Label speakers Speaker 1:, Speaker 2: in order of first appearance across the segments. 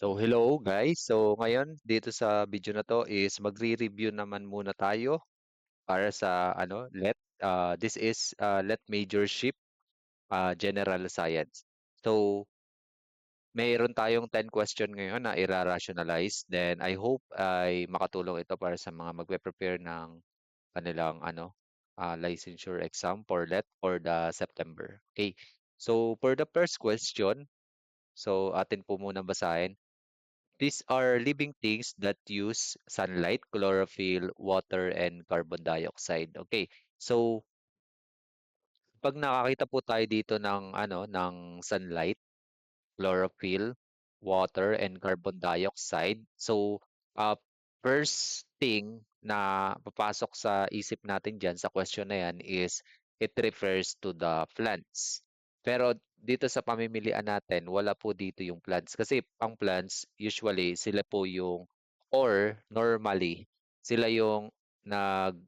Speaker 1: So hello guys. So ngayon dito sa video na to is magre-review naman muna tayo para sa this is let major ship general science. So mayroon tayong 10 question ngayon na ira-rationalize. Then I hope ay makatulong ito para sa mga magpe-prepare ng kanilang licensure exam for let for the September. Okay. So for the first question, so atin po muna basahin. These are living things that use sunlight, chlorophyll, water, and carbon dioxide. Okay. So, pag nakakita po tayo dito ng sunlight, chlorophyll, water, and carbon dioxide. So, uh, first thing na papasok sa isip natin dyan sa question na yan is it refers to the plants. Pero dito sa pamimilian natin, wala po dito yung plants. Kasi ang plants, usually, sila po yung, or normally, sila yung nag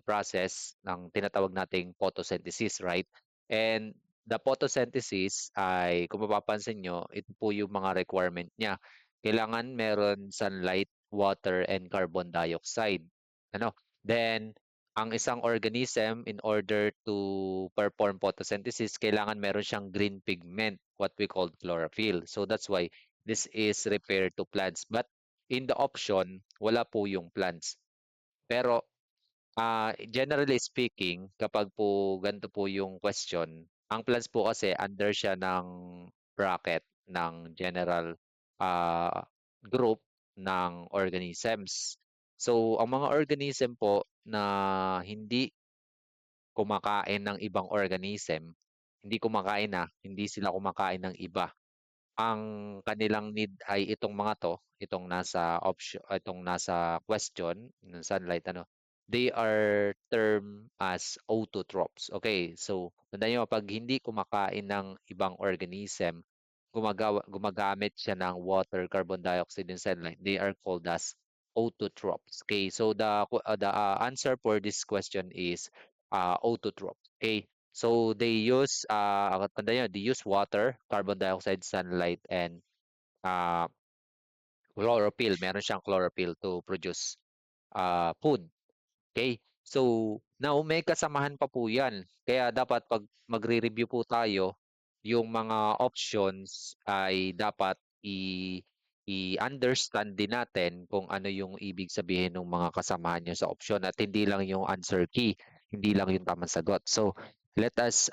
Speaker 1: process ng tinatawag nating photosynthesis, right? And the photosynthesis ay kung mapapansin nyo, ito po yung mga requirement niya. Kailangan meron sunlight, water, and carbon dioxide. Ano? Then, ang isang organism, in order to perform photosynthesis, kailangan meron siyang green pigment, what we call chlorophyll. So that's why this is referred to plants. But in the option, wala po yung plants. Pero generally speaking, kapag po ganito po yung question, ang plants po kasi under siya ng bracket ng general group ng organisms. So, ang mga organism po na hindi kumakain ng ibang organism, hindi kumakain hindi sila kumakain ng iba. Ang kanilang need ay itong mga 'to, itong nasa question, yung sunlight they are termed as autotrophs. Okay, so tandaan niyo 'pag hindi kumakain ng ibang organism, gumagamit siya ng water, carbon dioxide, and sunlight, they are called as autotrophs. Okay, so the answer for this question is autotroph. Okay, so tandaan niyo, they use water, carbon dioxide, sunlight, and uh, chlorophyll. Meron siyang chlorophyll to produce food. Okay? So, now may kasamahan pa po 'yan. Kaya dapat 'pag magre-review po tayo, yung mga options ay dapat i-understand din natin kung ano yung ibig sabihin ng mga kasamahan niyo sa option at hindi lang yung answer key, hindi lang yung tamang sagot. So, let us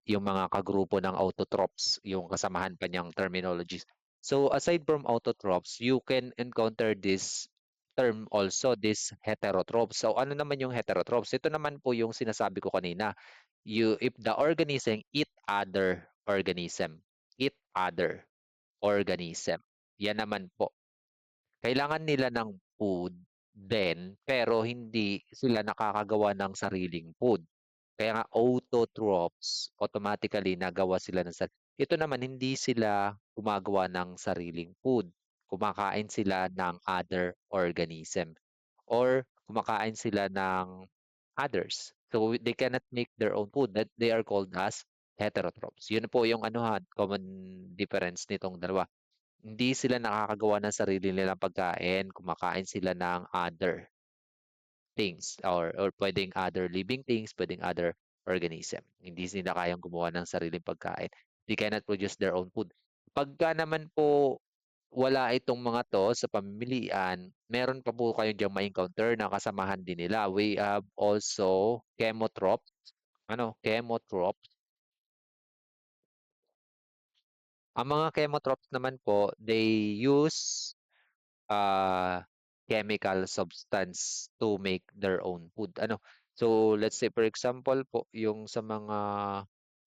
Speaker 1: yung mga kagrupo ng autotrophs, yung kasamahan pa niyang terminologies. So, aside from autotrophs, you can encounter this term also, this heterotrophs. So ano naman yung heterotrophs? Ito naman po yung sinasabi ko kanina. If the organism eat other organism, eat other organism. Yan naman po. Kailangan nila ng food then pero hindi sila nakakagawa ng sariling food. Kaya nga autotrophs, automatically nagawa sila ng sarili. Ito naman hindi sila gumagawa ng sariling food. Kumakain sila ng other organism or kumakain sila ng others. So they cannot make their own food. That they are called as heterotrophs. Yun po yung common difference nitong dalawa. Hindi sila nakakagawa ng sarili nilang pagkain, kumakain sila ng other things or pwedeng other living things, pwedeng other organism. Hindi nila kayang gumawa ng sariling pagkain. They cannot produce their own food. Pagka naman po wala itong mga 'to sa pamimilian, meron pa po kayo diyang ma-encounter na kasamahan din nila. We have also chemotroph, chemotroph. Ang mga chemotrophs naman po, they use uh, chemical substance to make their own food. So let's say for example po, yung sa mga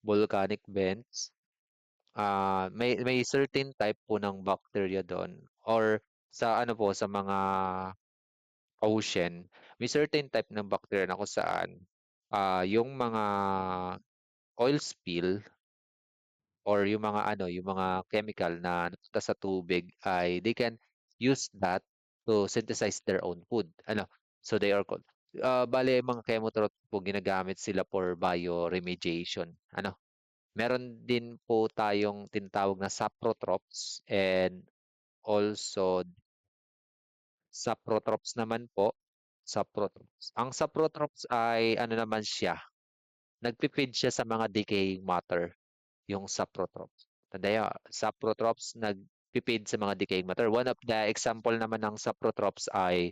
Speaker 1: volcanic vents, may certain type po ng bacteria doon or sa sa mga ocean, may certain type ng bacteria na kung saan yung mga oil spill or yung mga chemical na napunta sa tubig ay they can use that to synthesize their own food. So they are called. Bale, mga chemotroph po ginagamit sila for bioremediation. Meron din po tayong tinatawag na saprotrophs and also saprotrophs naman po, saprotrophs. Ang saprotrophs ay ano naman siya, nagpi-feed siya sa mga decaying matter. Yung saprotrophs. Tandaya, saprotrophs nagpipid sa mga decaying matter. One of the example naman ng saprotrophs ay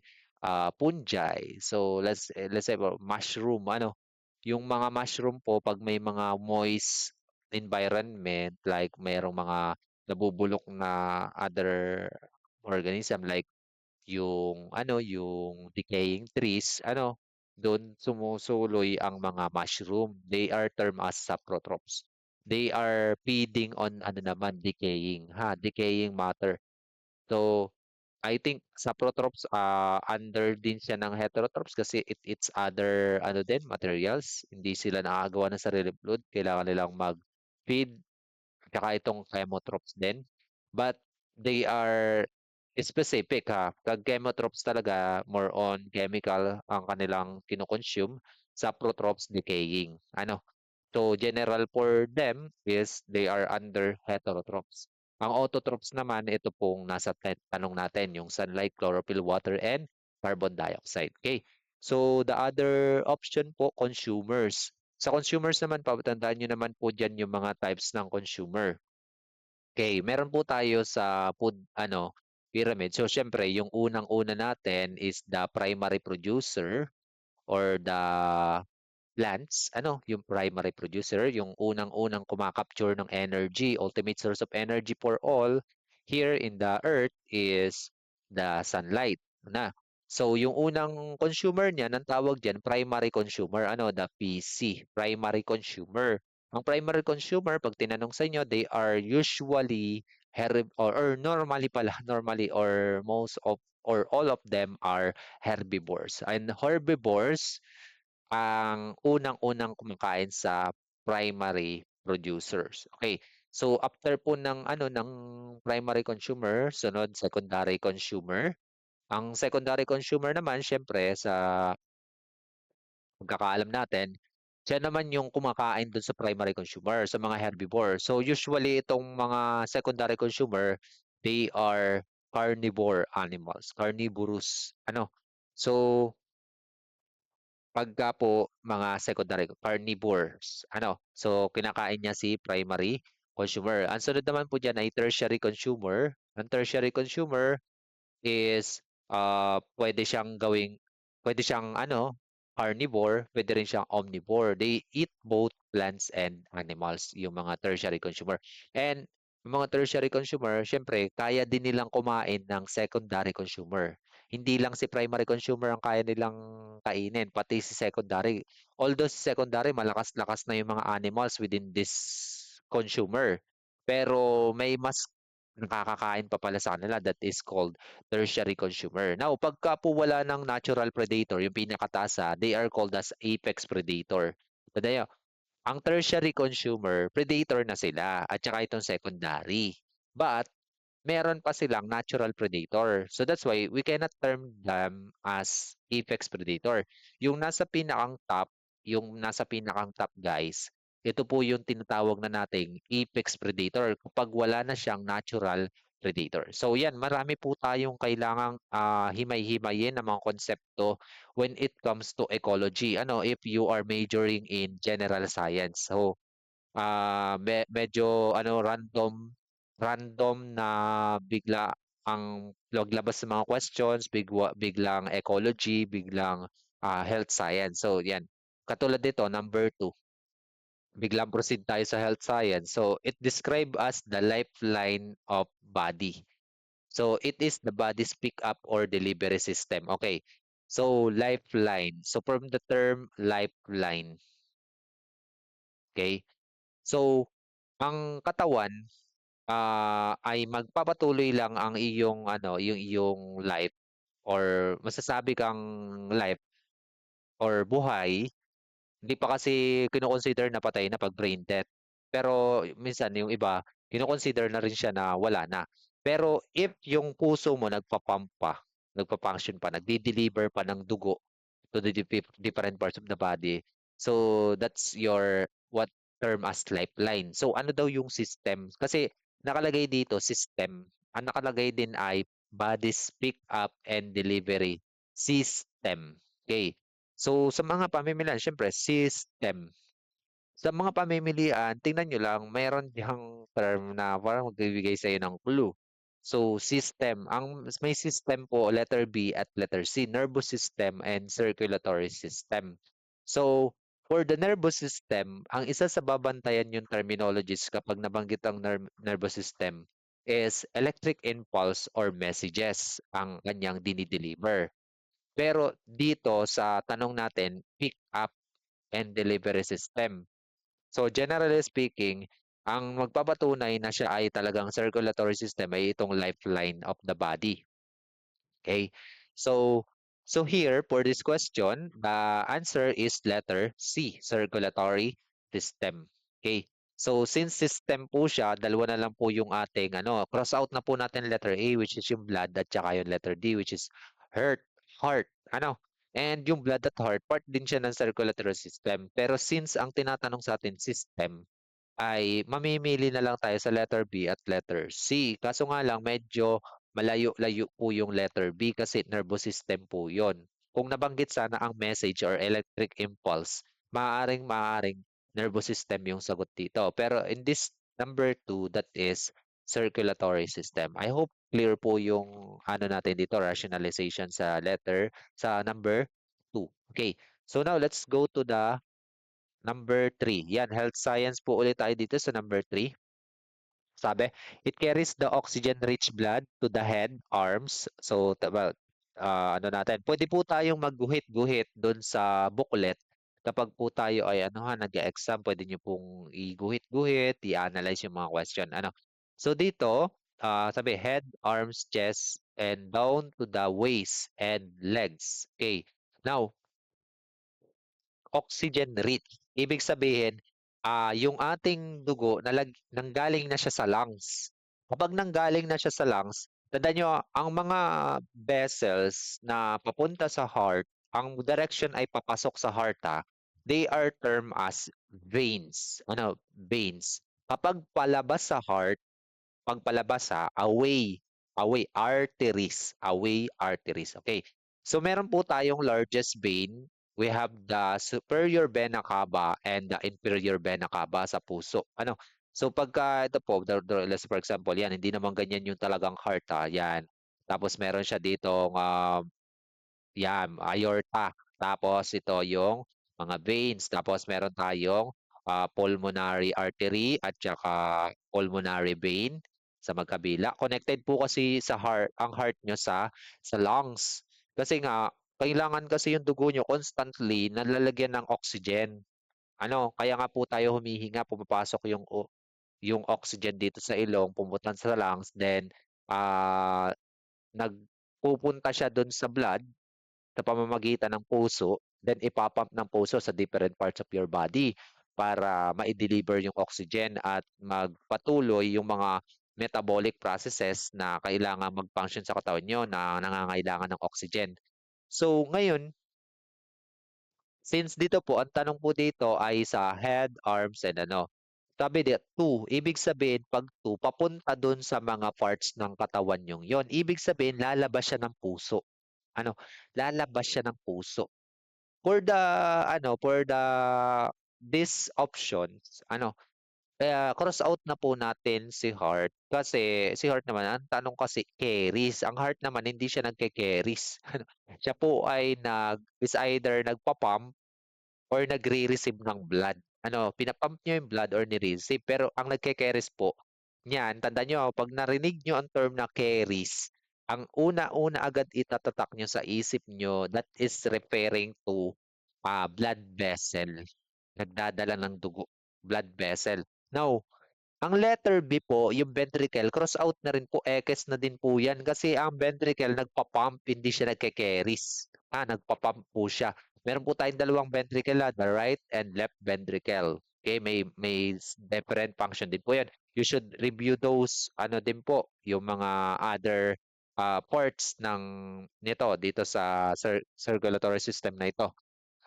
Speaker 1: fungi. So let's say mushroom, ano, yung mga mushroom po pag may mga moist environment like mayroong mga nabubulok na other organism like yung ano, yung decaying trees, ano, doon sumusuloy ang mga mushroom. They are termed as saprotrophs. They are feeding on ano naman, decaying matter. So, I think saprotrophs under din siya ng heterotrophs kasi it's other ano din materials. Hindi sila nakagawa ng sarili blood. Kailangan nilang mag-feed tsaka itong chemotrophs din. But they are specific ha. Pag chemotrophs talaga, more on chemical ang kanilang kinoconsume. Saprotrophs decaying. Ano? So general for them is they are under heterotrophs. Ang autotrophs naman, ito pong nasa tanong natin, yung sunlight, chlorophyll, water, and carbon dioxide. Okay. So the other option po, consumers. Sa consumers naman, pabatandaan nyo naman po dyan yung mga types ng consumer. Okay, meron po tayo sa food ano pyramid. So syempre, yung unang-una natin is the primary producer or the plants, ano, yung primary producer, yung unang-unang kumakapture ng energy, ultimate source of energy for all here in the earth is the sunlight. Na. So yung unang consumer niya, ang tawag diyan primary consumer, ano, the PC, primary consumer. Ang primary consumer, pag tinanong sa inyo, they are usually or normally pala, normally or most of or all of them are herbivores. And herbivores ang unang-unang kumakain sa primary producers. Okay. So after po ng ano ng primary consumer, sunod secondary consumer. Ang secondary consumer naman syempre sa pagkakaalam natin, siya naman yung kumakain dun sa primary consumer, sa mga herbivore. So usually itong mga secondary consumer, they are carnivore animals, carnivorous. Ano? So pagka po mga secondary carnivores, ano, so kinakain niya si primary consumer. Ang sunod naman po diyan ay tertiary consumer. Ang tertiary consumer is pwede siyang ano, carnivore, pwede rin siyang omnivore. They eat both plants and animals, yung mga tertiary consumer. And yung mga tertiary consumer, syempre, kaya din nilang kumain ng secondary consumer. Hindi lang si primary consumer ang kaya nilang kainin, pati si secondary. Although si secondary, malakas-lakas na yung mga animals within this consumer. Pero may mas nakakakain pa pala sa kanila that is called tertiary consumer. Now, pagka po wala ng natural predator, yung pinakatasa, they are called as apex predator. Tadaya, ang tertiary consumer, predator na sila at saka itong secondary. But meron pa silang natural predator. So that's why we cannot term them as apex predator. Yung nasa pinakang top guys, ito po yung tinatawag na nating apex predator kapag wala na siyang natural predator. So yan, marami po tayong kailangang himay-himayin ng mga konsepto when it comes to ecology. Ano, if you are majoring in general science. So medyo ano random na bigla ang laglabas ng mga questions, biglang ecology, biglang health science. So yan. Katulad dito, number 2, biglang proceed tayo sa health science. So it describe as the lifeline of body. So it is the body's pick up or delivery system. Okay. So lifeline. So from the term lifeline, okay? So ang katawan ay magpapatuloy lang ang iyong ano, yung iyong life or masasabi kang life or buhay, hindi pa kasi kino-consider na patay na 'pag brain death. Pero minsan yung iba, kino-consider na rin siya na wala na. Pero if yung puso mo nagpa-pump pa, nagfa-function pa, nagde-deliver pa ng dugo to the different parts of the body, so that's your what term as lifeline. So ano daw yung system? Kasi nakalagay dito system. Ang nakalagay din ay bodies pick up and delivery system. Okay. So sa mga pamimilian, syempre system. Sa mga pamimilian, tingnan nyo lang, mayroon diyang term na parang magbibigay sa'yo ng clue. So, system. Ang may system po, letter B at letter C, nervous system and circulatory system. So, for the nervous system, ang isa sa babantayan yung terminologies kapag nabanggit ang nervous system is electric impulse or messages ang kanyang dinideliver. Pero dito sa tanong natin, pick up and delivery system. So generally speaking, ang magpapatunay na siya ay talagang circulatory system ay itong lifeline of the body. Okay? So here for this question, the answer is letter C, circulatory system. Okay? So since system po siya, dalawa na lang po yung ating cross out na po natin letter A which is yung blood at saka yung letter D which is heart. And yung blood at heart, part din siya ng circulatory system. Pero since ang tinatanong sa atin system, ay mamimili na lang tayo sa letter B at letter C. Kaso nga lang medyo malayo-layo po yung letter B kasi nervous system po yon. Kung nabanggit sana ang message or electric impulse, maaring nervous system yung sagot dito. Pero in this number 2, that is circulatory system. I hope clear po yung natin dito, rationalization sa number 2. Okay. So now let's go to the number 3. Yan, health science po ulit tayo dito sa number 3. Sabi, it carries the oxygen-rich blood to the head, arms. So, natin, pwede po tayong magguhit-guhit doon sa booklet. Kapag po tayo ay nag-exam, pwede nyo pong iguhit-guhit, i-analyze yung mga question. So dito, sabi, head, arms, chest, and down to the waist and legs. Okay. Now, oxygen rich. Ibig sabihin, yung ating dugo nanggaling na siya sa lungs. Kapag nanggaling na siya sa lungs, tandaan nyo, ang mga vessels na papunta sa heart, ang direction ay papasok sa heart they are termed as veins. Veins. Kapag palabas sa heart, pagpalabas away arteries. Okay. So meron po tayong largest vein. We have the superior vena cava and the inferior vena cava sa puso. So pagka ito po, let's for example, yan, hindi naman ganyan yung talagang heart yan. Tapos meron siya dito yan, aorta. Tapos ito yung mga veins. Tapos meron tayong pulmonary artery at saka pulmonary vein sa magkabila. Connected po kasi sa heart, ang heart nyo sa lungs. Kasi nga, kailangan kasi yung dugo nyo constantly nalalagyan ng oxygen. Kaya nga po tayo humihinga, pumapasok yung oxygen dito sa ilong, pumunta sa lungs, then nagpupunta siya doon sa blood sa pamamagitan ng puso, then ipapump ng puso sa different parts of your body para ma-deliver yung oxygen at magpatuloy yung mga metabolic processes na kailangan mag-function sa katawan nyo na nangangailangan ng oxygen. So ngayon, since dito po, ang tanong po dito ay sa head, arms, and Sabi dito, 2. Ibig sabihin, pag 2, papunta dun sa mga parts ng katawan yung yon. Ibig sabihin, lalabas siya ng puso. Ano, lalabas siya ng puso. For the these options, kaya cross out na po natin si Heart kasi si Heart naman ang tanong kasi carries. Ang Heart naman hindi siya nagke-carries. Siya po ay is either nagpa-pump or nagre-receive ng blood. Pinapump niyo yung blood or ni-receive. Pero ang nagke-carries po, niyan, tandaan niyo, pag narinig niyo ang term na carries, ang una-una agad itatatak niyo sa isip niyo, that is referring to blood vessel. Nagdadala ng dugo, blood vessel. Now, ang letter B po, yung ventricle, cross out na rin po, ekes na din po yan kasi ang ventricle nagpa-pump, hindi siya nagke-carries. Nagpa-pump po siya. Meron po tayong dalawang ventricle, the right and left ventricle. Okay, may different function din po yan. You should review those, din po, yung mga other parts dito sa circulatory system na ito.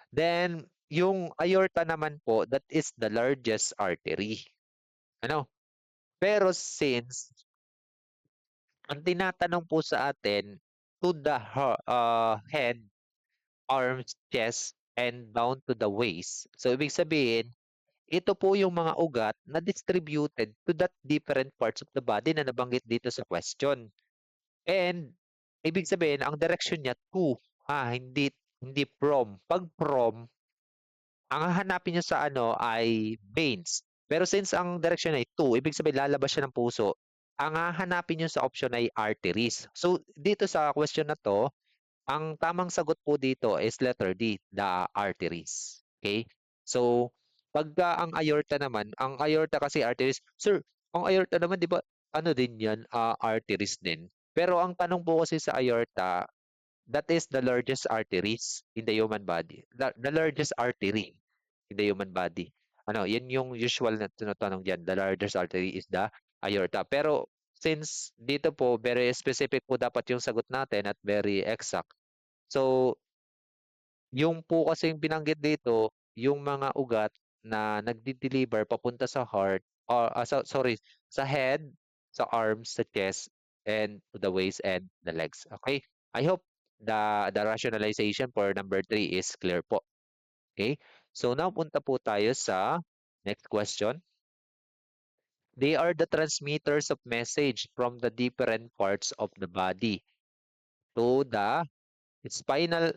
Speaker 1: Then, Yung aorta naman po, that is the largest artery. Ano? Pero since ang tinatanong po sa atin, to the head, arms, chest, and down to the waist. So, ibig sabihin, ito po yung mga ugat na distributed to that different parts of the body na nabanggit dito sa question. And ibig sabihin, ang direction niya to, hindi from. Pag from, ang hahanapin niyo sa ano ay veins. Pero since ang direction ay to, ibig sabihin lalabas siya ng puso. Ang hahanapin niyo sa option ay arteries. So dito sa question na to, ang tamang sagot po dito is letter D, the arteries. Okay? So, pagka ang aorta naman, ang aorta kasi arteries, sir, ang aorta naman, di ba, ano din yan, arteries din. Pero ang tanong po kasi sa aorta, that is the largest arteries in the human body. The largest artery in the human body. Ano, yan yung usual na tinatanong diyan. The largest artery is the aorta. Pero since dito po, very specific po dapat yung sagot natin at very exact. So, yung po kasing binanggit dito, yung mga ugat na nagde-deliver papunta sa heart, or sorry, sa head, sa arms, sa chest, and to the waist and the legs. Okay? I hope the rationalization for number 3 is clear po. Okay? So now punta po tayo sa next question. They are the transmitters of message from the different parts of the body to the spinal,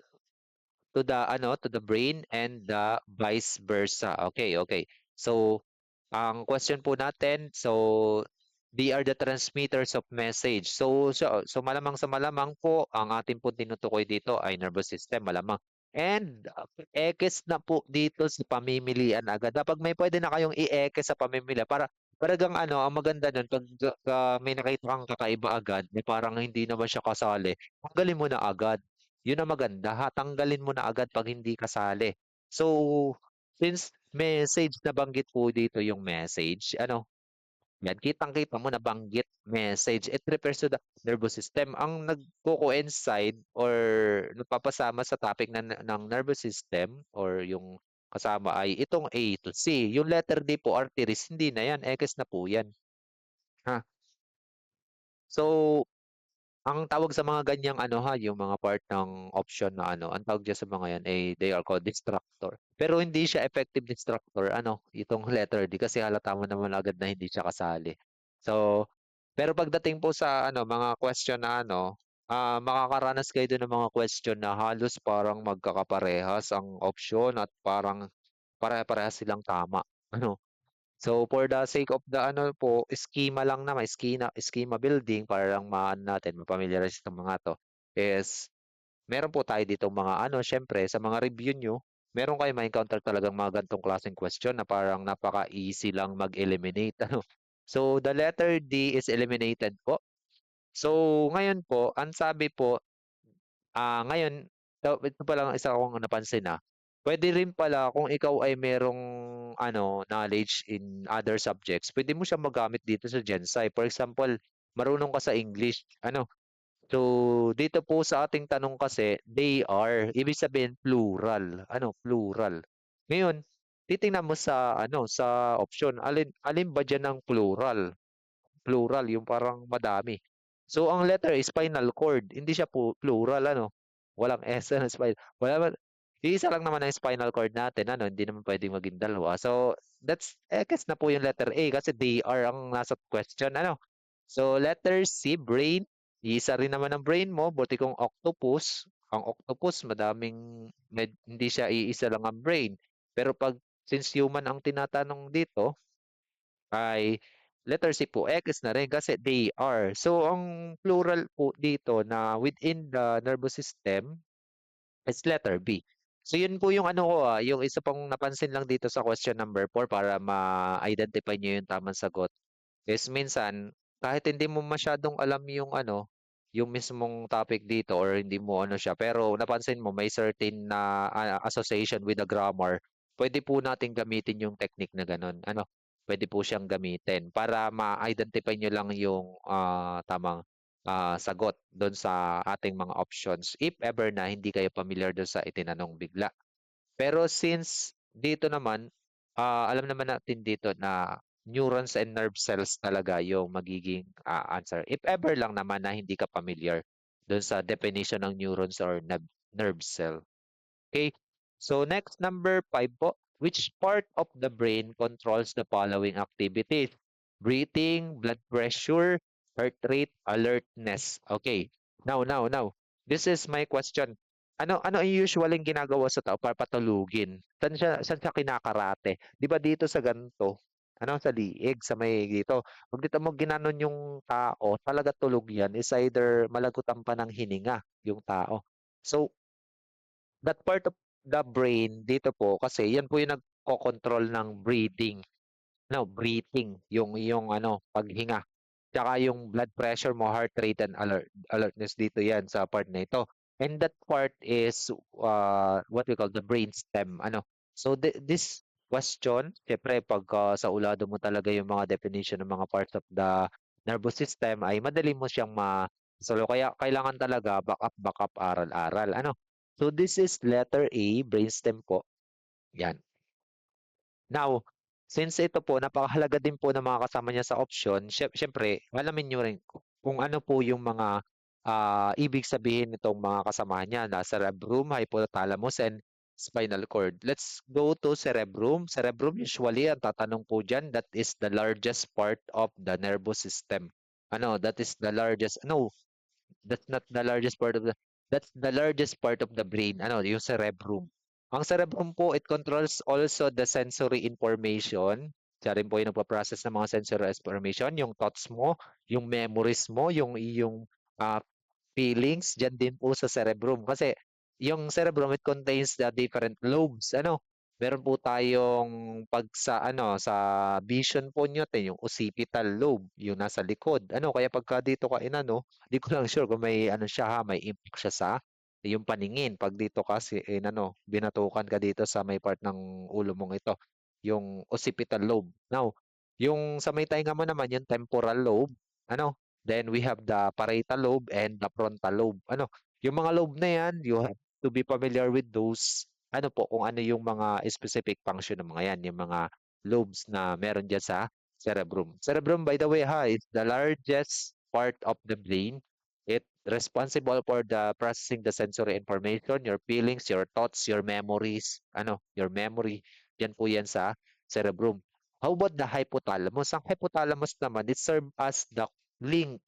Speaker 1: to the brain and the vice versa. Okay, okay. So ang question po natin, so they are the transmitters of message. So malamang sa malamang po ang ating po tinutukoy dito ay nervous system, malamang. And ekes na po dito sa pamimilian agad. Kapag may pwede na kayong i-ekes sa pamimili para gang ano, ang maganda nun pag may nakita kang kakaiba agad, parang hindi naman siya kasali, tanggalin mo na agad. Yun ang maganda, ha? Tanggalin mo na agad pag hindi kasali. So, since message, nabanggit po dito yung message, ano, yan, kitang-kita mo nabanggit message. It refers to the nervous system. Ang nagko-coincide or nagpapasama sa topic ng nervous system or yung kasama ay itong A to C. Yung letter D po, arteries, hindi na yan. X na po yan. Ha? So, ang tawag sa mga ganyang ano ha, yung mga part ng option na ano, ang tawag diyan sa mga yan ay they are called distractor. Pero hindi siya effective distractor, ano, itong letter D kasi halata mo naman agad na hindi siya kasali. So, pero pagdating po sa ano, mga question na ano, makakaranas kayo dun ng mga question na halos parang magkakaparehas ang option at parang pare-parehas silang tama. Ano, so for the sake of the ano po, schema lang naman, schema building para lang maano natin, mapamilyarize itong mga 'to, is meron po tayo ditong mga ano, siyempre sa mga review niyo, meron kayong ma-encounter talagang mga ganitong klaseng question na parang napaka-easy lang mag-eliminate ano. So the letter D is eliminated po. So ngayon po, ang sabi po, ngayon, ito palang isa kong napansin, puwede rin pala kung ikaw ay merong ano, knowledge in other subjects, puwede mo siyang magamit dito sa GenSci. For example, marunong ka sa English, ano, so dito po sa ating tanong kasi, they are, ibig sabihin plural, ano, plural. Ngayon, titingnan mo sa ano, sa option, alin alin ba diyan ang plural? Plural, yung parang madami. So, ang letter is spinal cord, hindi siya plural ano, walang S na wala naman, iisa lang naman ang spinal cord natin ano, hindi naman puwedeng maging dalawa. So, that's ekis na po yung letter A kasi they are ang nasa question ano. So, letter C, brain, iisa rin naman ang brain mo, buti kung octopus, ang octopus madaming hindi siya iisa lang ang brain. Pero since human ang tinatanong dito, ay letter C po, X na rin kasi they are. So, ang plural po dito na within the nervous system is letter B. So, yun po yung ano ko, yung isa pang napansin lang dito sa question number 4 para ma-identify niyo yung tamang sagot. Is minsan, kahit hindi mo masyadong alam yung ano, yung mismong topic dito or hindi mo ano siya, pero napansin mo may certain na association with the grammar, pwede po natin gamitin yung technique na ganun. Ano, pwede po siyang gamitin para ma-identify nyo lang yung tamang sagot doon sa ating mga options if ever na hindi kayo familiar doon sa itinanong bigla. Pero since dito naman, alam naman natin dito na neurons and nerve cells talaga yung magiging answer. If ever lang naman na hindi ka familiar dun sa definition ng neurons or nerve cell. Okay. So next, number 5 po. Which part of the brain controls the following activities? Breathing, blood pressure, heart rate, alertness. Okay. Now. This is my question. Ano ang usually ginagawa sa tao para patulugin? Saan siya kinakarate? 'Di ba dito sa ganito? Sa liig, sa may dito. Pag dito mo ginanon yung tao, talaga tulog yan. Is either malagutan pa ng hininga yung tao. So, that part of the brain dito po kasi yan po yung nagko-control ng breathing. No, breathing, yung paghinga. Tsaka yung blood pressure mo, heart rate and alertness dito yan sa part na ito. And that part is what we call the brain stem. So this question, syempre pag sa ulado mo talaga yung mga definition ng mga parts of the nervous system ay madali mo siyang solo. Kaya kailangan talaga backup, aral-aral. So this is letter A, brainstem po. Yan. Now, since ito po, napakahalaga din po ng mga kasama niya sa option, syempre, alamin niyo rin kung ano po yung mga ibig sabihin nitong mga kasamahan niya na cerebrum, hypothalamus, and spinal cord. Let's go to cerebrum. Cerebrum, usually, ang tatanong po dyan, that is the largest part of the nervous system. That is the largest, no, that's not the largest part of the brain, yung cerebrum. Ang cerebrum po, it controls also the sensory information. Siya rin po yung nagpa-process ng mga sensory information, yung thoughts mo, yung memories mo, yung iyong ah, feelings, dyan din po sa cerebrum. Kasi yung cerebrum, it contains the different lobes. Meron po tayong sa vision po nyo, yung occipital lobe, yung nasa likod. Kaya pagka dito ka di ko lang sure kung may siya ha, may impact siya sa yung paningin. Pag dito kasi binatukan ka dito sa may part ng ulo mong ito, yung occipital lobe. Now, yung sa may tainga mo naman, yung temporal lobe, then we have the parietal lobe and the frontal lobe. Yung mga lobe na yan, you have to be familiar with those. Kung ano yung mga specific function ng mga yan, yung mga lobes na meron dyan sa cerebrum. Cerebrum, by the way, is the largest part of the brain. It responsible for the processing the sensory information, your feelings, your thoughts, your memories, your memory. Yan po yan sa cerebrum. How about the hypothalamus? Ang hypothalamus naman, it serves as the link.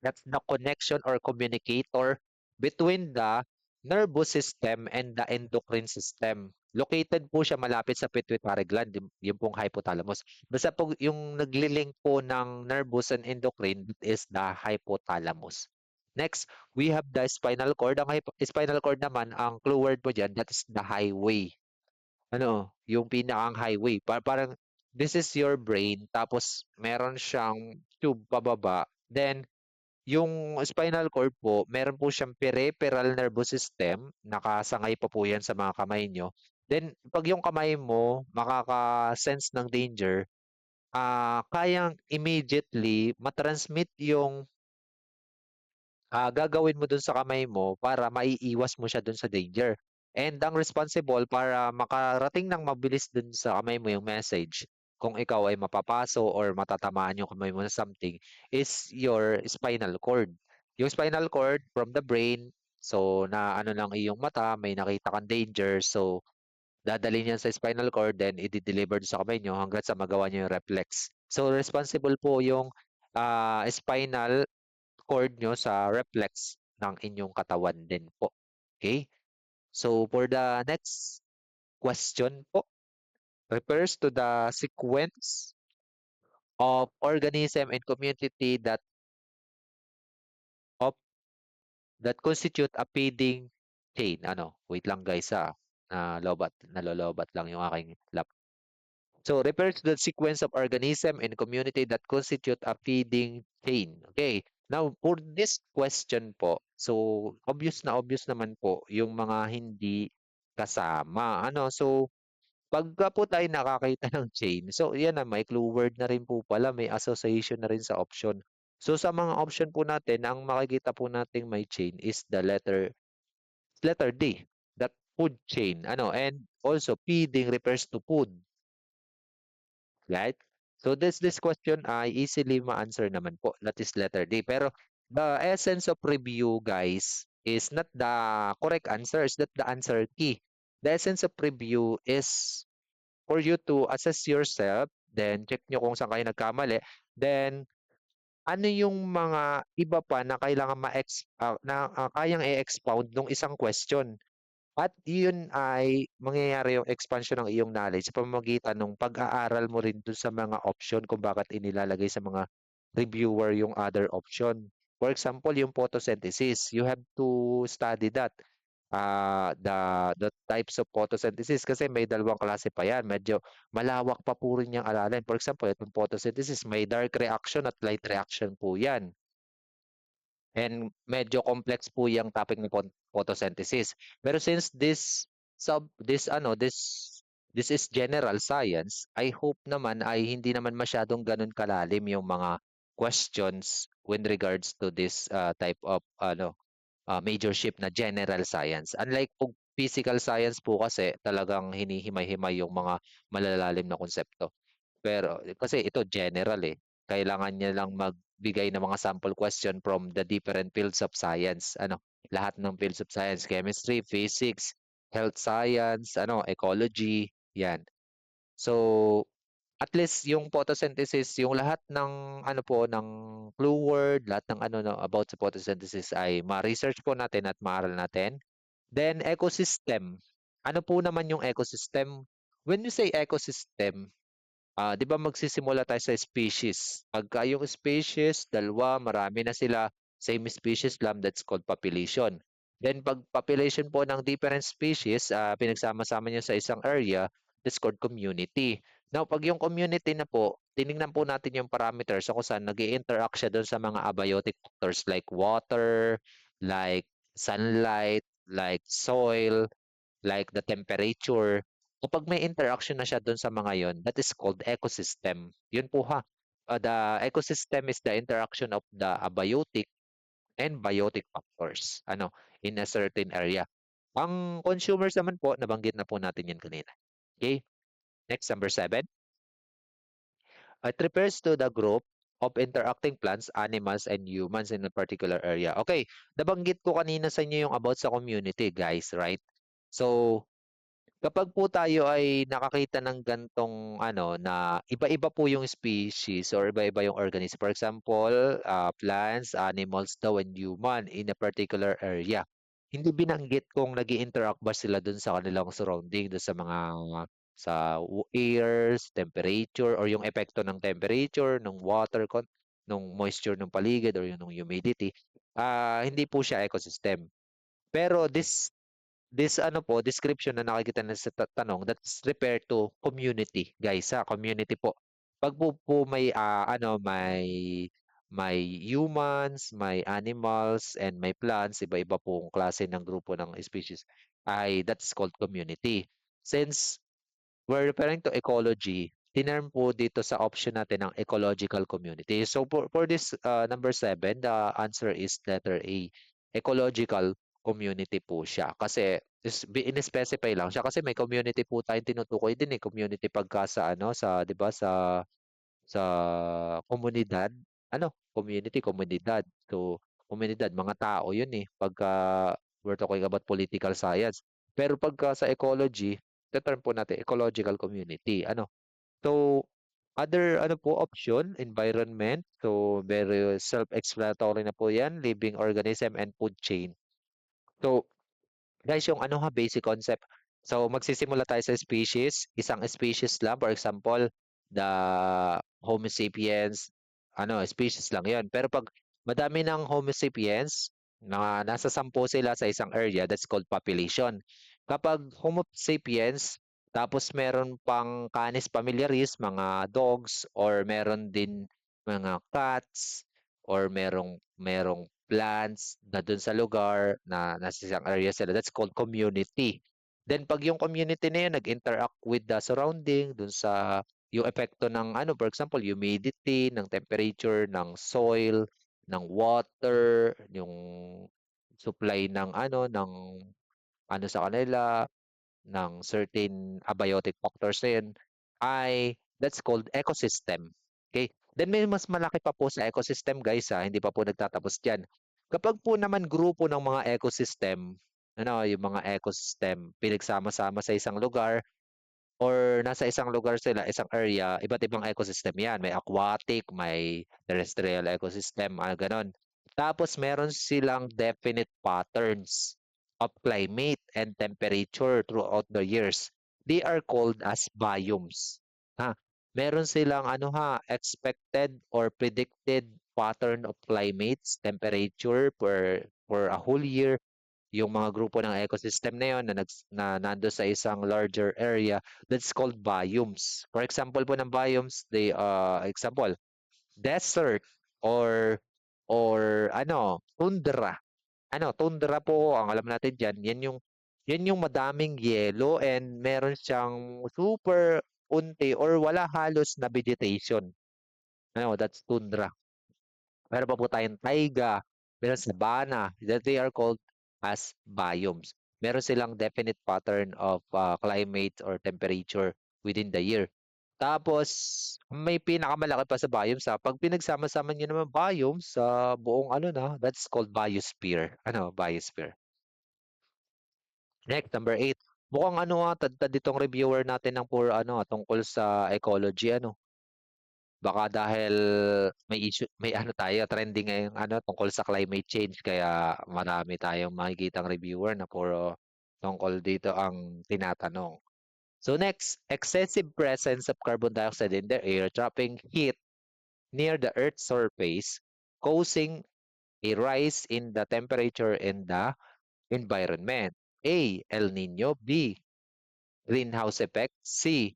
Speaker 1: That's the connection or communicator between the nervous system and the endocrine system. Located po siya malapit sa pituitary gland, yung pong hypothalamus. Basta po yung naglilink po ng nervous and endocrine is the hypothalamus. Next, we have the spinal cord. Ang spinal cord naman, ang clue word po dyan, that is the highway. Yung pinakang highway. Parang this is your brain, tapos meron siyang tube pababa. Then, yung spinal cord po, meron po siyang peripheral nervous system, nakasangay pa po yan sa mga kamay nyo. Then, pag yung kamay mo makaka-sense ng danger, kayang immediately matransmit yung gagawin mo dun sa kamay mo para maiiwas mo siya dun sa danger. And ang responsible para makarating ng mabilis dun sa kamay mo yung message, kung ikaw ay mapapaso or matatamaan yung kamay mo na something, is your spinal cord. Yung spinal cord from the brain, so na lang iyong mata, may nakita kang danger, so dadalhin yan sa spinal cord, then i-deliver sa kamay nyo hanggang sa magawa nyo yung reflex. So responsible po yung spinal cord nyo sa reflex ng inyong katawan din po. Okay? So, for the next question po, refers to the sequence of organism and community of that constitute a feeding chain. Wait lang guys nalolobat lang yung aking lap. So, refers to the sequence of organism and community that constitute a feeding chain. Okay. Now, for this question po, so obvious naman po yung mga hindi kasama. So pagka po tayo nakakita ng chain, so yan na, may clue word na rin po pala, may association na rin sa option. So sa mga option po natin, ang makikita po nating may chain is the letter D. That food chain, and also feeding refers to food, right? So this question ay easily ma-answer naman po. That is letter D. Pero the essence of review, guys, is not the correct answer, is not the answer key. The essence of review is for you to assess yourself, then check nyo kung saan kayo nagkamali, then ano yung mga iba pa na kailangan kayang i-expound nung isang question. At yun ay mangyayari yung expansion ng iyong knowledge sa pamamagitan ng pag-aaral mo rin dun sa mga option kung bakit inilalagay sa mga reviewer yung other option. For example, yung photosynthesis, you have to study that. The types of photosynthesis kasi may dalawang klase pa yan. Medyo malawak pa po rin yung aralin. For example, itong photosynthesis, may dark reaction at light reaction po yan. And medyo complex po yung topic ng photosynthesis. Pero since sub this ano this is general science, I hope naman ay hindi naman masyadong ganun kalalim yung mga questions with regards to this type of majorship na general science. Unlike po physical science po kasi talagang hinihimay-himay yung mga malalalim na konsepto. Pero kasi ito general eh. Kailangan niya lang magbigay ng mga sample question from the different fields of science. Lahat ng fields of science, chemistry, physics, health science, ecology, yan. So, at least yung photosynthesis, yung lahat ng ng clue word, lahat ng about sa photosynthesis ay ma-research po natin at maaral natin. Then ecosystem. Ano po naman yung ecosystem? When you say ecosystem, 'di ba magsisimula tayo sa species. Pagka yung species, dalawa, marami na sila, same species lang, that's called population. Then pag population po ng different species, pinagsama-sama niyo sa isang area, that's called community. Now, pag yung community na po, tiningnan po natin yung parameters kung saan nag interact siya doon sa mga abiotic factors like water, like sunlight, like soil, like the temperature. Kapag may interaction na siya dun sa mga yon, that is called ecosystem. Yun po ha. The ecosystem is the interaction of the abiotic and biotic factors in a certain area. Ang consumers naman po, nabanggit na po natin yan kanina. Okay? Next, number 7. It refers to the group of interacting plants, animals, and humans in a particular area. Okay, nabanggit ko kanina sa inyo yung about sa community, guys, right? So, kapag po tayo ay nakakita ng gantong na iba-iba po yung species or iba-iba yung organism. For example, plants, animals daw, and human in a particular area. Hindi binanggit kung nag interact ba sila dun sa kanilang surrounding, dun sa mga airs, temperature, or yung epekto ng temperature, ng water, ng moisture ng paligid, or yung ng humidity. Hindi po siya ecosystem. Pero this description na nakikita na sa tanong, that's refer to community, guys, community po. Pag po may may humans, may animals, and may plants, iba-iba pong klase ng grupo ng species, ay that's called community. Since we're referring to ecology, tinerm po dito sa option natin ng ecological community. So for this number 7, the answer is letter A. Ecological community po siya. Kasi in-specify lang siya kasi may community po tayong tinutukoy din eh. Community pagka sa sa 'di ba sa komunidad, community, komunidad. So komunidad, mga tao 'yun eh pagka we're talking about political science. Pero pagka sa ecology, the term po natin ecological community. So other po option, environment. So very self-explanatory na po 'yan, living organism and food chain. So guys, yung basic concept. So, magsisimula tayo sa species. Isang species lang. For example, the Homo sapiens, species lang yon. Pero pag madami ng Homo sapiens, nasa 10 sila sa isang area, that's called population. Kapag Homo sapiens, tapos meron pang Canis familiaris, mga dogs, or meron din mga cats, or merong plants na dun sa lugar na nasa isang area sila. That's called community. Then pag yung community na yun nag-interact with the surrounding dun sa yung epekto ng for example, humidity, ng temperature, ng soil, ng water, yung supply ng ano sa kanila, ng certain abiotic factors na yun, ay that's called ecosystem. Okay? Then may mas malaki pa po sa ecosystem guys ha, hindi pa po nagtatapos diyan. Kapag po naman grupo ng mga ecosystem, yung mga ecosystem pinagsama-sama sa isang lugar, or nasa isang lugar sila, isang area, iba't ibang ecosystem yan. May aquatic, may terrestrial ecosystem, ganon. Tapos meron silang definite patterns of climate and temperature throughout the years. They are called as biomes. Ha? Meron silang expected or predicted pattern of climates, temperature for a whole year, yung mga grupo ng ecosystem na yun na nando sa isang larger area, that's called biomes. For example po ng biomes, example, desert or tundra. Tundra po, ang alam natin diyan, yan yung madaming yelo and meron siyang super unti or wala halos na vegetation. That's tundra. Meron pa po tayong taiga, meron savanna, that they are called as biomes. Meron silang definite pattern of climate or temperature within the year. Tapos, may pinakamalaki pa sa biomes ha. Pag pinagsama-sama niyo naman biomes sa buong that's called biosphere. Biosphere. Next, number 8. Mukhang tad itong reviewer natin ng puro tungkol sa ecology Baka dahil may tayo, trending ngayon tungkol sa climate change kaya marami tayong makikitang reviewer na puro tungkol dito ang tinatanong. So next, excessive presence of carbon dioxide in the air trapping heat near the Earth's surface, causing a rise in the temperature in the environment. A. El Nino. B. Greenhouse effect. C.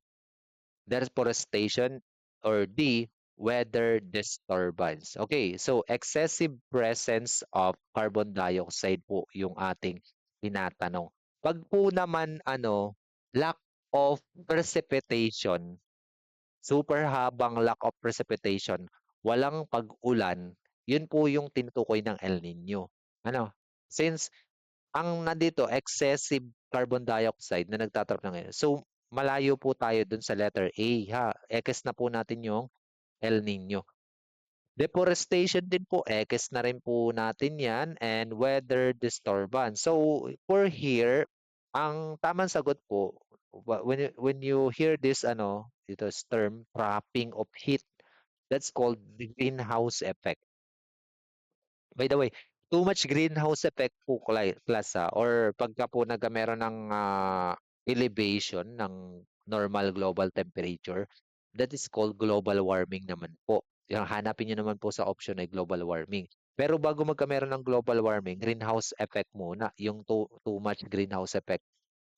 Speaker 1: Deforestation, or D, weather disturbance. Okay, so excessive presence of carbon dioxide po yung ating tinatanong. Pag po naman lack of precipitation, super habang lack of precipitation, walang pag-ulan, yun po yung tinutukoy ng El Nino. Since ang nandito excessive carbon dioxide na nagtatrap ng ngayon. So, malayo po tayo dun sa letter A, ha. Ekes na po natin yung El Nino. Deforestation din po, ekes na rin po natin yan, and weather disturbance. So, for here, ang tamang sagot po, when you hear this, this term, trapping of heat, that's called the greenhouse effect. By the way, too much greenhouse effect po class or pagka po meron ng elevation ng normal global temperature, that is called global warming naman po. Yung hanapin niyo naman po sa option ay global warming. Pero bago magkameron ng global warming, greenhouse effect muna, yung too much greenhouse effect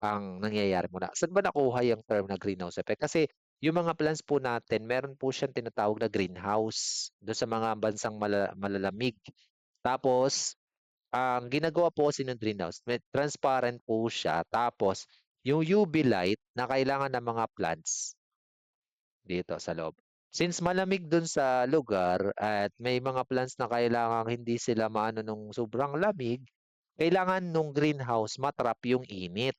Speaker 1: ang nangyayari muna. Saan ba nakuha yung term na greenhouse effect? Kasi yung mga plants po natin, meron po siyang tinatawag na greenhouse doon sa mga bansang malalamig. Tapos, ang ginagawa po kasi ng greenhouse, transparent po siya. Tapos, yung UV light na kailangan ng mga plants dito sa loob. Since malamig dun sa lugar at may mga plants na kailangan hindi sila maano nung sobrang lamig, kailangan nung greenhouse matrap yung init.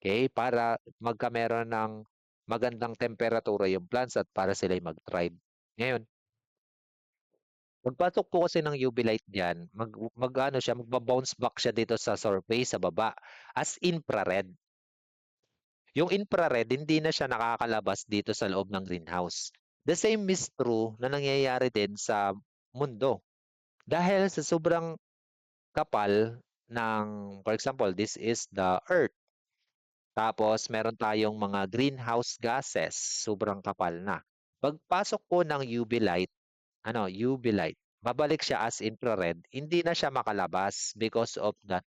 Speaker 1: Okay? Para magkameron ng magandang temperatura yung plants at para sila mag-thrive. Ngayon, pagpasok po kasi ng UV light diyan, mag-ano siya, magba-bounce back siya dito sa surface sa baba as infrared. Yung infrared, hindi na siya nakakalabas dito sa loob ng greenhouse. The same is true na nangyayari din sa mundo. Dahil sa sobrang kapal ng, for example, this is the Earth. Tapos meron tayong mga greenhouse gases, sobrang kapal na. Pagpasok po ng UV light, UV light, babalik siya as infrared, hindi na siya makalabas because of the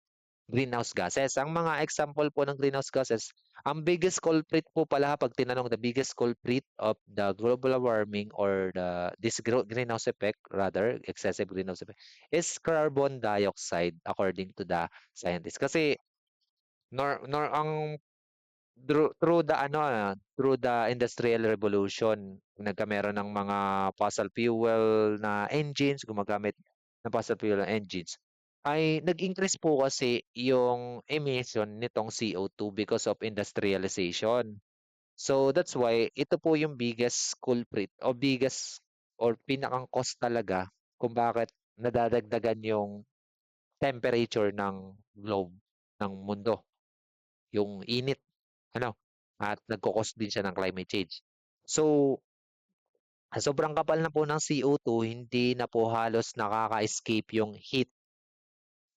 Speaker 1: greenhouse gases. Ang mga example po ng greenhouse gases, ang biggest culprit po pala pag tinanong the biggest culprit of the global warming or greenhouse effect, rather, excessive greenhouse effect, is carbon dioxide according to the scientists. Kasi ang through the industrial revolution, nagkameron ng mga fossil fuel na engines, gumagamit ng fossil fuel na engines. ay nag-increase po kasi yung emission nitong CO2 because of industrialization. So that's why ito po yung biggest culprit o biggest or pinakang cause talaga kung bakit nadadagdagan yung temperature ng globe, ng mundo, yung init, ano, at nagko-cause din siya ng climate change. So, sobrang kapal na po ng CO2, hindi na po halos nakaka-escape yung heat,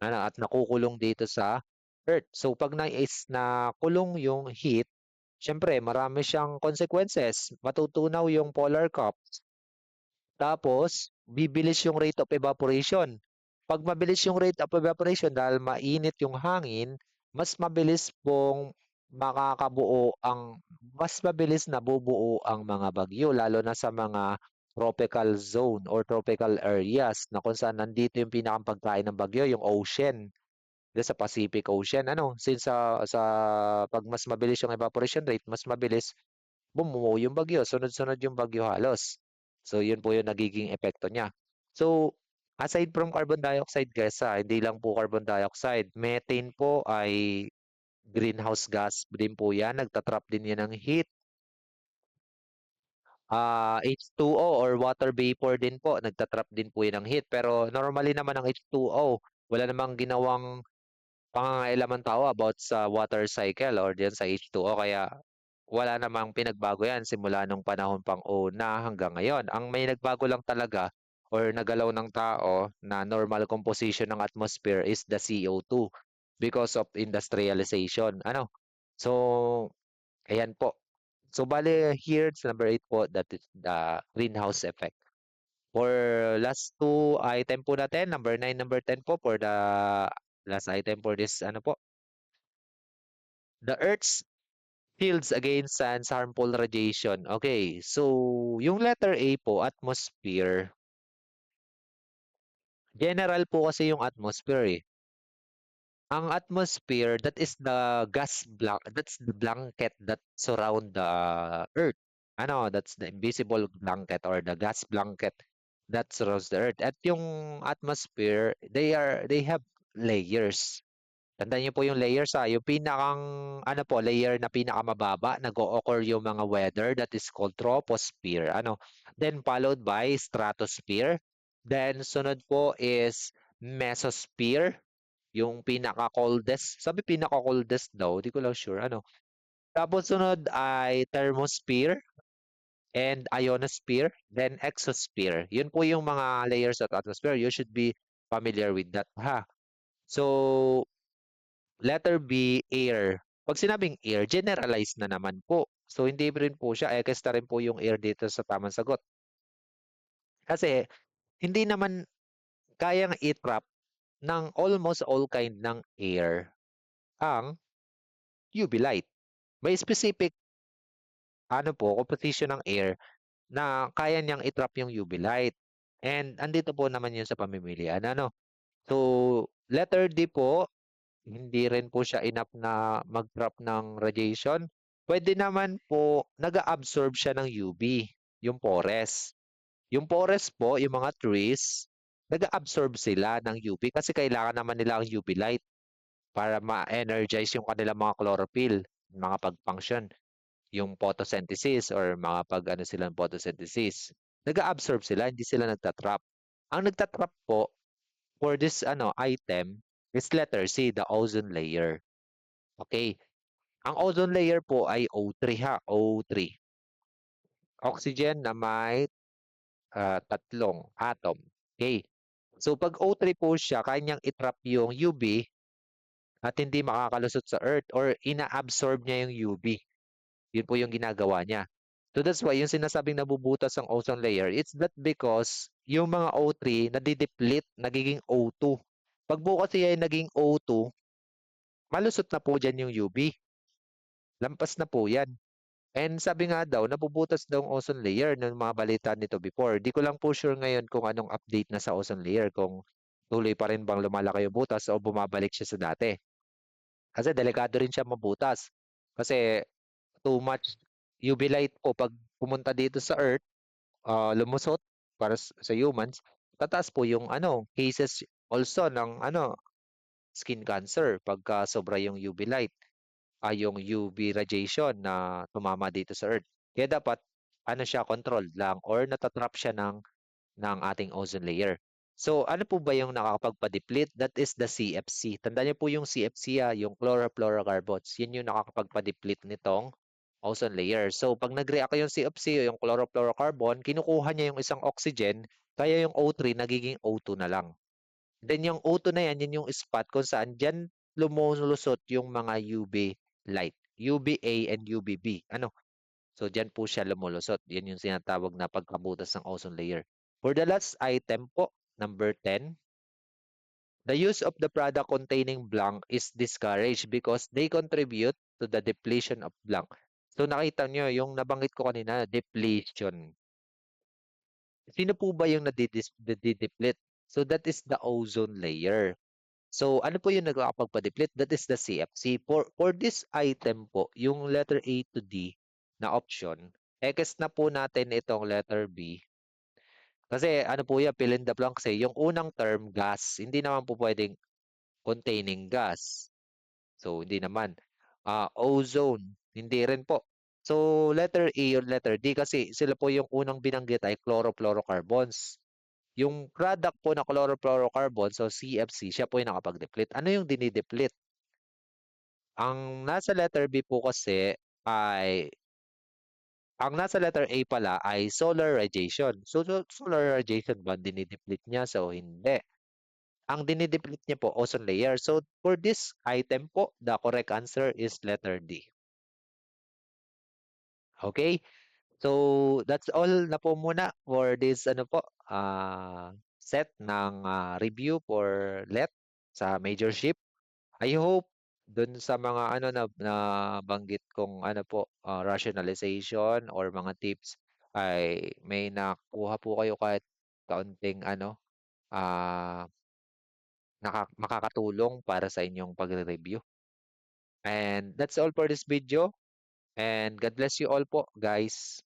Speaker 1: ano, at nakukulong dito sa Earth. So, pag nakulong yung heat, syempre marami siyang consequences. Matutunaw yung polar cap. Tapos, bibilis yung rate of evaporation. Pag mabilis yung rate of evaporation dahil mainit yung hangin, mas mabilis pong mas mabilis nabubuo ang mga bagyo, lalo na sa mga tropical zone or tropical areas na kung saan nandito yung pinakang pagkain ng bagyo, yung ocean, sa Pacific Ocean. Ano, since pag mas mabilis yung evaporation rate, mas mabilis bumuo yung bagyo, sunod-sunod yung bagyo halos. So, yun po yung nagiging epekto niya. So, aside from carbon dioxide, guys, hindi lang po carbon dioxide, methane po ay greenhouse gas din po yan. Nagtatrap din yan ng heat. H2O or water vapor din po, nagtatrap din po yan ng heat. Pero normally naman ang H2O, wala namang ginawang pangangailaman tao about sa water cycle or diyan sa H2O kaya wala namang pinagbago yan simula nung panahon pang una hanggang ngayon. Ang may nagbago lang talaga or nagalaw ng tao na normal composition ng atmosphere is the CO2 because of industrialization. Ano? So, ayan po. So, bale here, it's number 8 po, that is the greenhouse effect. For last two item po natin, number 9, number 10 po for the last item for this ano po, the Earth's shields against sun's harmful radiation. Okay, so yung letter A po, atmosphere. General po kasi yung atmosphere eh. Ang atmosphere, that's the blanket that surround the Earth. Ano, that's the invisible blanket or the gas blanket that surrounds the Earth. At yung atmosphere, they have layers. Tandaan niyo po yung layers yung pinakang ano po, layer na pinakamababa, nag-o-occur yung mga weather that is called troposphere. Ano? Then followed by stratosphere. Then sunod po is mesosphere, yung pinaka-coldest. Sabi pinaka-coldest daw, di ko lang sure. Ano? Tapos sunod ay thermosphere and ionosphere, then exosphere. Yun po yung mga layers of atmosphere. You should be familiar with that, ha? So, letter B, air. Pag sinabing air, generalized na naman po. So, hindi rin po siya, ekesta rin po yung air dito sa tamang sagot. Kasi, hindi naman kayang i-trap ng almost all kind ng air ang UV light. May specific, ano po, composition ng air na kaya niyang i-trap yung UV light. And andito po naman yun sa pamimilian. Ano? So, letter D po, hindi rin po siya enough na mag-trap ng radiation. Pwede naman po nag-absorb siya ng UV, yung forest. Yung forest po, yung mga trees, nag-absorb sila ng UV kasi kailangan naman nila ang UV light para ma-energize yung kanilang mga chlorophyll, mga pag-function, yung photosynthesis or mga pag-ano sila ng photosynthesis. Nag-absorb sila, hindi sila nagtatrap. Ang nagtatrap po for this item is letter C, the ozone layer. Okay. Ang ozone layer po ay O3 ha, O3. Oxygen na may tatlong atom. Okay. So pag O3 po siya, kaya niyang itrap yung UV at hindi makakalusot sa Earth or ina-absorb niya yung UV. Yun po yung ginagawa niya. So that's why yung sinasabing nabubutas ang ozone layer, it's that because yung mga O3 nadideplete, nagiging O2. Pag po kasi ay naging O2, malusot na po dyan yung UV. Lampas na po yan. And sabi nga daw, nabubutas daw ang ozone layer ng mga balita nito before. Di ko lang po sure ngayon kung anong update na sa ozone layer, kung tuloy pa rin bang lumalaki yung butas o bumabalik siya sa dati. Kasi delikado rin siya mabutas. Kasi too much UV light po pag pumunta dito sa Earth, lumusot para sa humans, tataas po yung cases also ng ano, skin cancer pagka sobra yung UV light, yung UV radiation na tumama dito sa Earth. Kaya dapat ano siya, controlled lang or natatrap siya ng ating ozone layer. So, ano po ba yung nakakapagpa-deplete? That is the CFC. Tandaan niyo po yung CFC, yung chlorofluorocarbons. Yan yung nakakapagpa-deplete nitong ozone layer. So, pag nag-react yung CFC o yung chlorofluorocarbon, kinukuha niya yung isang oxygen, kaya yung O3 nagiging O2 na lang. Then yung O2 na yan, yun yung spot kung saan dyan lumulusot yung mga UV light, UVA and UVB. Ano? So, dyan po siya lumulusot. Yan yung sinatawag na pagkabutas ng ozone layer. For the last item po, number 10, the use of the product containing blank is discouraged because they contribute to the depletion of blank. So, nakita nyo, yung nabanggit ko kanina, depletion. Sino po ba yung nadideplete? So, that is the ozone layer. So, ano po yung nagkakapagpa-deplete? That is the CFC. For this item po, yung letter A to D na option, X na po natin itong letter B. Kasi ano po yan, fill in the blank kasi yung unang term, gas, hindi naman po pwedeng containing gas. So, hindi naman. Ozone, hindi rin po. So, letter A or letter D kasi sila po yung unang binanggit ay chlorofluorocarbons. Yung product po na chlorofluorocarbons, so CFC, siya po yung nakapag-deplete. Ano yung dinideplete? Ang nasa letter B po kasi ay, ang nasa letter A pala ay solar radiation. So, solar radiation ba dinideplete niya? So, hindi. Ang dinideplete niya po, ozone layer. So, for this item po, the correct answer is letter D. Okay? So, that's all na po muna for this ano po, set ng review for LET sa major ship. I hope dun sa mga ano na banggit kong ano po, rationalization or mga tips ay may nakuha po kayo kahit kaunting ano, ah, makakatulong para sa inyong pagre-review. And that's all for this video and God bless you all po, guys.